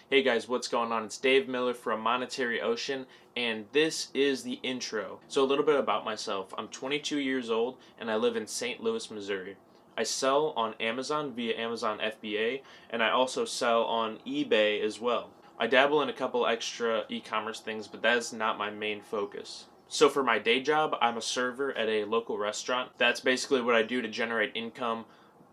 Hey guys, what's going on? It's Dave Mueller from Monetary Ocean, and this is the intro. So a little bit about myself. I'm 22 years old, and I live in St. Louis, Missouri. I sell on Amazon via Amazon FBA, and I also sell on eBay as well. I dabble in a couple extra e-commerce things, but that's not my main focus. So for my day job, I'm a server at a local restaurant. That's basically what I do to generate income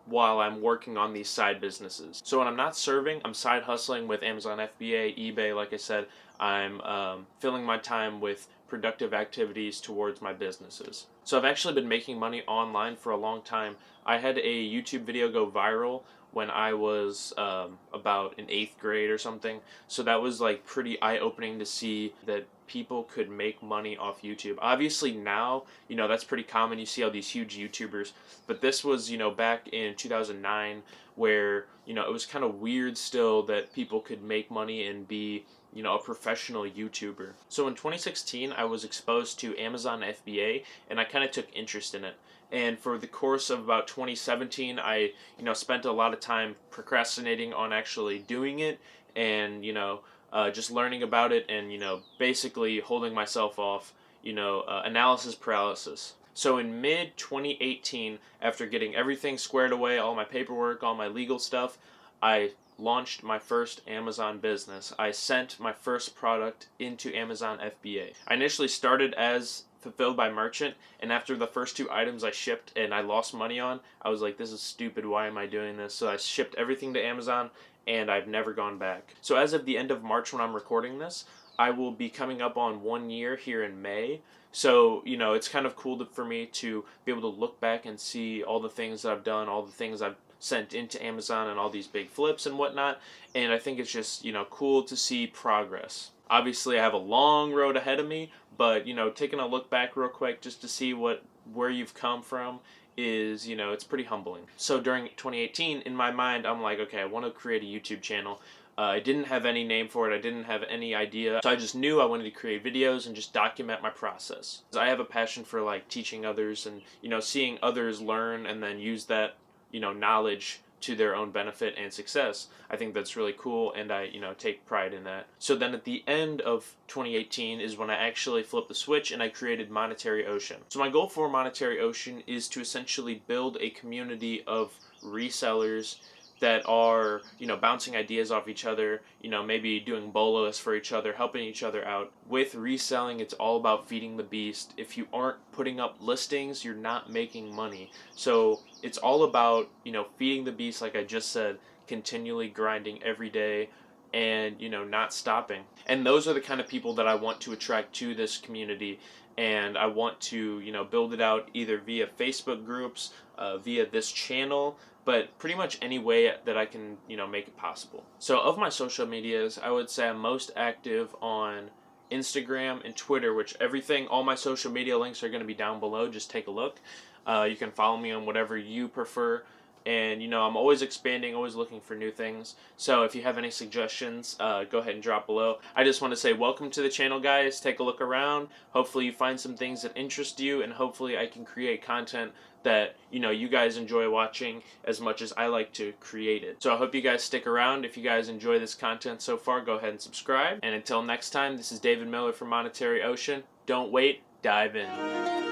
while I'm working on these side businesses. So when I'm not serving, I'm side hustling with Amazon FBA, eBay. Like I said, I'm filling my time with productive activities towards my businesses. So I've actually been making money online for a long time. I had a YouTube video go viral when I was about in 8th grade or something. So that was like pretty eye-opening to see that people could make money off YouTube. Obviously now, that's pretty common. You see all these huge YouTubers, but this was, back in 2009 where, it was kind of weird still that people could make money and be, a professional YouTuber. So in 2016, I was exposed to Amazon FBA and I kind of took interest in it. And for the course of about 2017, I, spent a lot of time procrastinating on actually doing it and, just learning about it and, basically holding myself off, analysis paralysis. So in mid 2018, after getting everything squared away, all my paperwork, all my legal stuff, I launched my first Amazon business. I sent my first product into Amazon FBA. I initially started as fulfilled by merchant, and after the first 2 items I shipped and I lost money on, I was like, this is stupid, why am I doing this? So I shipped everything to Amazon and I've never gone back. So as of the end of March when I'm recording this, I will be coming up on 1 year here in May. So, it's kind of cool for me to be able to look back and see all the things that I've done, all the things I've sent into Amazon and all these big flips and whatnot. And I think it's just, cool to see progress. Obviously, I have a long road ahead of me, but, taking a look back real quick just to see where you've come from is, it's pretty humbling. So during 2018, in my mind, I'm like, okay, I want to create a YouTube channel. I didn't have any name for it. I didn't have any idea. So I just knew I wanted to create videos and just document my process. I have a passion for like teaching others and, seeing others learn and then use that, knowledge to their own benefit and success. I think that's really cool, and I, take pride in that. So then at the end of 2018 is when I actually flipped the switch and I created Monetary Ocean. So my goal for Monetary Ocean is to essentially build a community of resellers that are, bouncing ideas off each other, maybe doing bolos for each other, helping each other out. With reselling, it's all about feeding the beast. If you aren't putting up listings, you're not making money. So it's all about, feeding the beast, like I just said, continually grinding every day and, not stopping. And those are the kind of people that I want to attract to this community. And I want to, build it out either via Facebook groups, via this channel, but pretty much any way that I can, make it possible. So of my social medias, I would say I'm most active on Instagram and Twitter, which all my social media links are going to be down below. Just take a look. You can follow me on whatever you prefer. And, I'm always expanding, always looking for new things. So if you have any suggestions, go ahead and drop below. I just want to say welcome to the channel, guys. Take a look around. Hopefully you find some things that interest you, and hopefully I can create content that, you guys enjoy watching as much as I like to create it. So I hope you guys stick around. If you guys enjoy this content so far, go ahead and subscribe. And until next time, this is David Miller from Monetary Ocean. Don't wait, dive in.